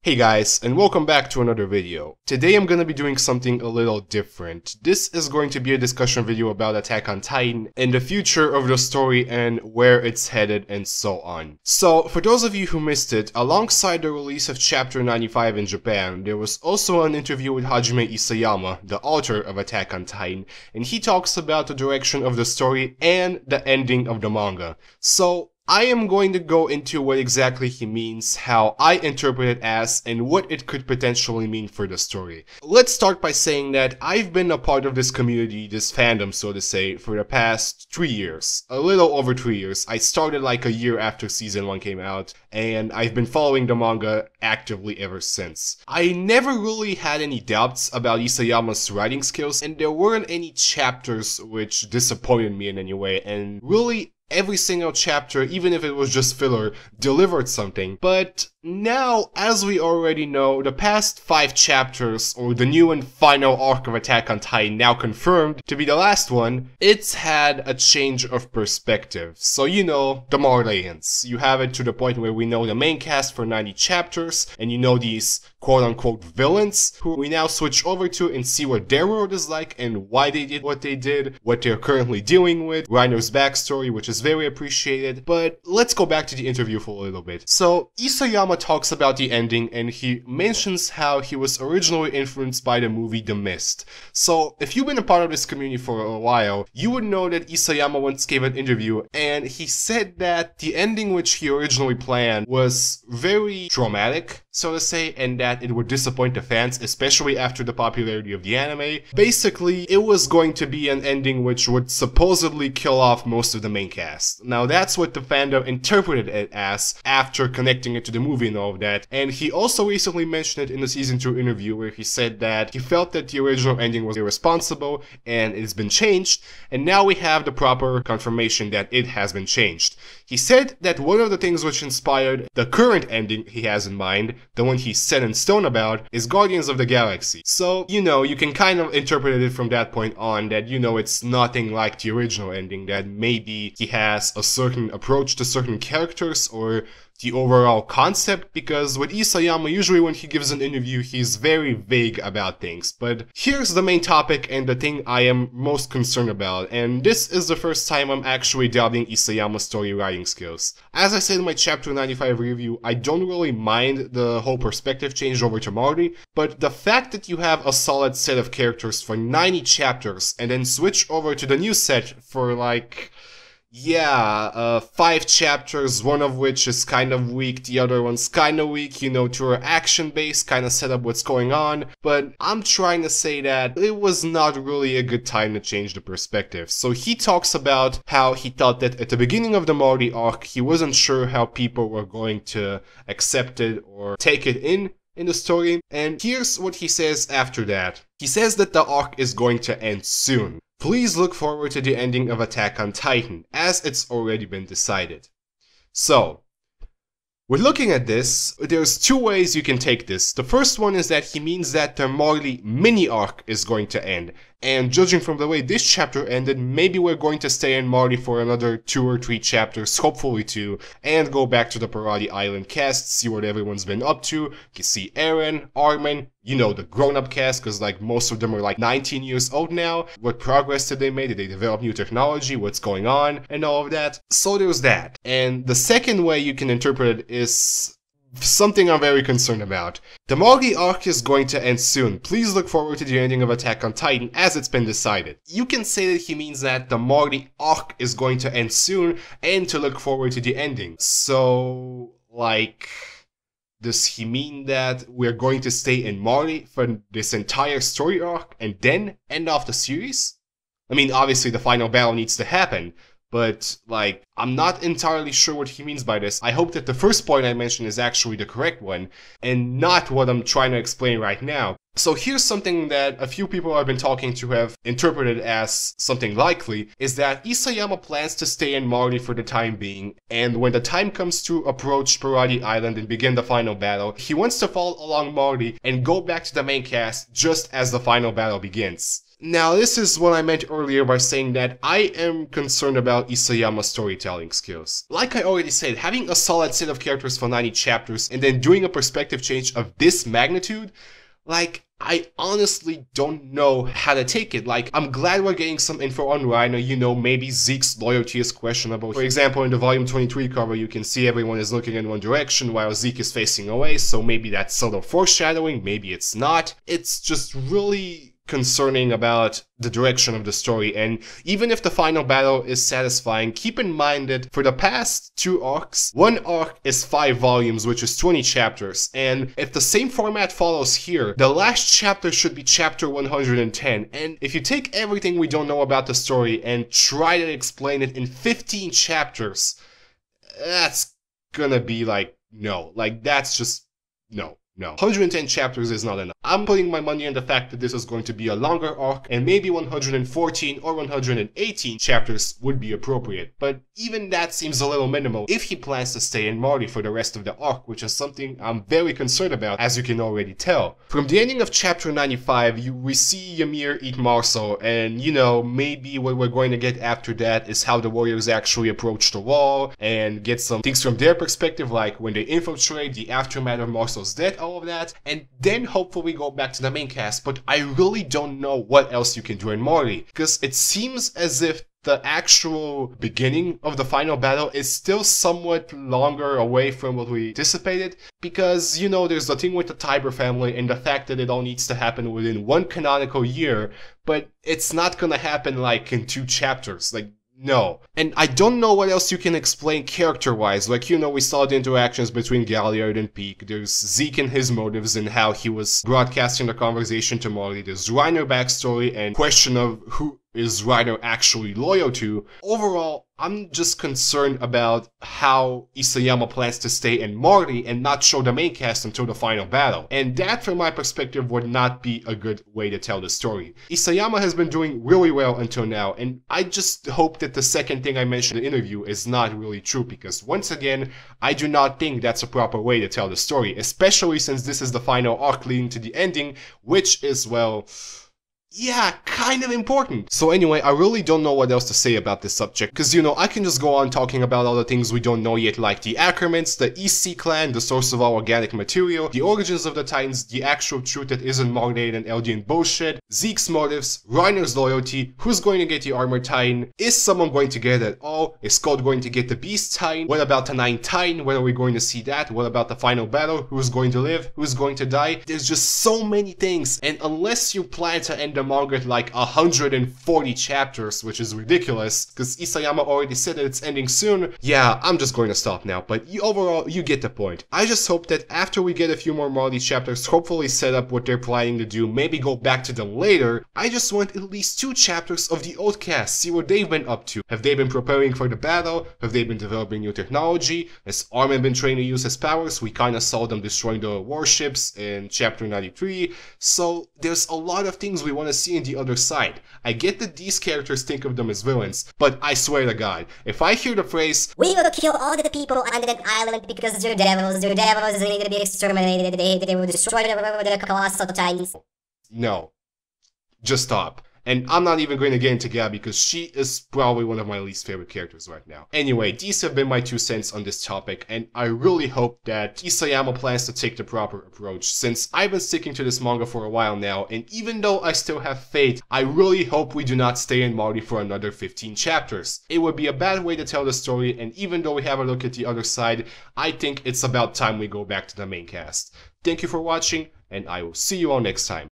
Hey guys, and welcome back to another video. Today I'm gonna be doing something a little different. This is going to be a discussion video about Attack on Titan and the future of the story and where it's headed and so on. So, for those of you who missed it, alongside the release of Chapter 95 in Japan, there was also an interview with Hajime Isayama, the author of Attack on Titan, and he talks about the direction of the story and the ending of the manga. So, I am going to go into what exactly he means, how I interpret it as, and what it could potentially mean for the story. Let's start by saying that I've been a part of this community, this fandom so to say, for the past 3 years. A little over 3 years. I started like a year after season 1 came out, and I've been following the manga actively ever since. I never really had any doubts about Isayama's writing skills, and there weren't any chapters which disappointed me in any way, and really every single chapter, even if it was just filler, delivered something. But now, as we already know, the past 5 chapters, or the new and final arc of Attack on Titan, now confirmed to be the last one, it's had a change of perspective. So you know, the Marleyans. You have it to the point where we know the main cast for 90 chapters, and you know these quote-unquote villains, who we now switch over to and see what their world is like and why they did what they did, what they're currently dealing with, Reiner's backstory, which is very appreciated. But let's go back to the interview for a little bit. So, Isayama talks about the ending and he mentions how he was originally influenced by the movie The Mist. So, if you've been a part of this community for a while, you would know that Isayama once gave an interview and he said that the ending which he originally planned was very dramatic, so to say, and that it would disappoint the fans, especially after the popularity of the anime. Basically, it was going to be an ending which would supposedly kill off most of the main cast. Now that's what the fandom interpreted it as after connecting it to the movie and all of that, and he also recently mentioned it in the season 2 interview where he said that he felt that the original ending was irresponsible and it's been changed, and now we have the proper confirmation that it has been changed. He said that one of the things which inspired the current ending he has in mind, the one he's set in stone about, is Guardians of the Galaxy. So, you know, you can kind of interpret it from that point on that, you know, it's nothing like the original ending, that maybe he has a certain approach to certain characters or the overall concept, because with Isayama, usually when he gives an interview, he's very vague about things. But here's the main topic and the thing I am most concerned about, and this is the first time I'm actually doubting Isayama's story writing skills. As I said in my Chapter 95 review, I don't really mind the whole perspective change over to Marley, but the fact that you have a solid set of characters for 90 chapters and then switch over to the new set for like, 5 chapters, one of which is kind of weak, the other one's kind of weak, you know, to our action base, kind of set up what's going on, but I'm trying to say that it was not really a good time to change the perspective. So he talks about how he thought that at the beginning of the Marley arc, he wasn't sure how people were going to accept it or take it in the story, and here's what he says after that. He says that the arc is going to end soon. Please look forward to the ending of Attack on Titan, as it's already been decided. So, with looking at this, there's 2 ways you can take this. The first one is that he means that the Marley mini-arc is going to end, and judging from the way this chapter ended, maybe we're going to stay in Marley for another 2 or 3 chapters, hopefully 2, and go back to the Paradi Island cast, see what everyone's been up to. You can see Eren, Armin, you know, the grown-up cast, because like most of them are like 19 years old now. What progress did they make? Did they develop new technology? What's going on? And all of that. So there's that. And the second way you can interpret it is something I'm very concerned about. The Marley arc is going to end soon. Please look forward to the ending of Attack on Titan as it's been decided. You can say that he means that the Marley arc is going to end soon and to look forward to the ending. So, like, does he mean that we're going to stay in Marley for this entire story arc and then end off the series? I mean, obviously the final battle needs to happen, but, like, I'm not entirely sure what he means by this. I hope that the first point I mentioned is actually the correct one, and not what I'm trying to explain right now. So here's something that a few people I've been talking to have interpreted as something likely, is that Isayama plans to stay in Marley for the time being, and when the time comes to approach Paradi Island and begin the final battle, he wants to follow along Marley and go back to the main cast just as the final battle begins. Now, this is what I meant earlier by saying that I am concerned about Isayama's storytelling skills. Like I already said, having a solid set of characters for 90 chapters and then doing a perspective change of this magnitude, like, I honestly don't know how to take it. Like, I'm glad we're getting some info on Reiner, you know, maybe Zeke's loyalty is questionable. For example, in the volume 23 cover, you can see everyone is looking in one direction while Zeke is facing away, so maybe that's subtle foreshadowing, maybe it's not. It's just really concerning about the direction of the story, and even if the final battle is satisfying, keep in mind that for the past 2 arcs, one arc is 5 volumes, which is 20 chapters, and if the same format follows here, the last chapter should be chapter 110, and if you take everything we don't know about the story and try to explain it in 15 chapters, that's gonna be like, no, like that's just, no. 110 chapters is not enough. I'm putting my money on the fact that this is going to be a longer arc, and maybe 114 or 118 chapters would be appropriate. But even that seems a little minimal if he plans to stay in Marley for the rest of the arc, which is something I'm very concerned about, as you can already tell. From the ending of chapter 95, we see Ymir eat Marcel, and you know, maybe what we're going to get after that is how the warriors actually approach the wall, and get some things from their perspective, like when they infiltrate, the aftermath of Marcel's death, all of that, and then hopefully go back to the main cast. But I really don't know what else you can do in Marley, because it seems as if the actual beginning of the final battle is still somewhat longer away from what we anticipated, because, you know, there's the thing with the Tiber family and the fact that it all needs to happen within 1 canonical year, but it's not gonna happen like in 2 chapters, like, no. And I don't know what else you can explain character-wise. Like, you know, we saw the interactions between Galliard and Peak. There's Zeke and his motives and how he was broadcasting the conversation to Marley. There's Reiner backstory and question of who is Reiner actually loyal to. Overall, I'm just concerned about how Isayama plans to stay in Marley and not show the main cast until the final battle. And that, from my perspective, would not be a good way to tell the story. Isayama has been doing really well until now, and I just hope that the second thing I mentioned in the interview is not really true, because once again, I do not think that's a proper way to tell the story, especially since this is the final arc leading to the ending, which is, well, yeah, kind of important. So anyway, I really don't know what else to say about this subject, because, you know, I can just go on talking about all the things we don't know yet, like the Ackermans, the EC clan, the source of all organic material, the origins of the Titans, the actual truth that isn't Marley and Eldian bullshit, Zeke's motives, Reiner's loyalty, who's going to get the Armored Titan, is someone going to get it all, is Scott going to get the Beast Titan, what about the 9th Titan, when are we going to see that, what about the final battle, who's going to live, who's going to die, there's just so many things, and unless you plan to end the manga at like 140 chapters, which is ridiculous, because Isayama already said that it's ending soon, yeah, I'm just going to stop now, but overall, you get the point. I just hope that after we get a few more Marley chapters, hopefully set up what they're planning to do, maybe go back to them later, I just want at least 2 chapters of the old cast, see what they've been up to. Have they been preparing for the battle? Have they been developing new technology? Has Armin been trained to use his powers? We kinda saw them destroying the warships in chapter 93, so there's a lot of things we want to see in the other side. I get that these characters think of them as villains, but I swear to God, if I hear the phrase, "We will kill all the people on that island because they're devils need to be exterminated, they will destroy the colossal titans," no. Just stop. And I'm not even going to get into Gab because she is probably one of my least favorite characters right now. Anyway, these have been my 2 cents on this topic, and I really hope that Isayama plans to take the proper approach, since I've been sticking to this manga for a while now, and even though I still have faith, I really hope we do not stay in Marley for another 15 chapters. It would be a bad way to tell the story, and even though we have a look at the other side, I think it's about time we go back to the main cast. Thank you for watching, and I will see you all next time.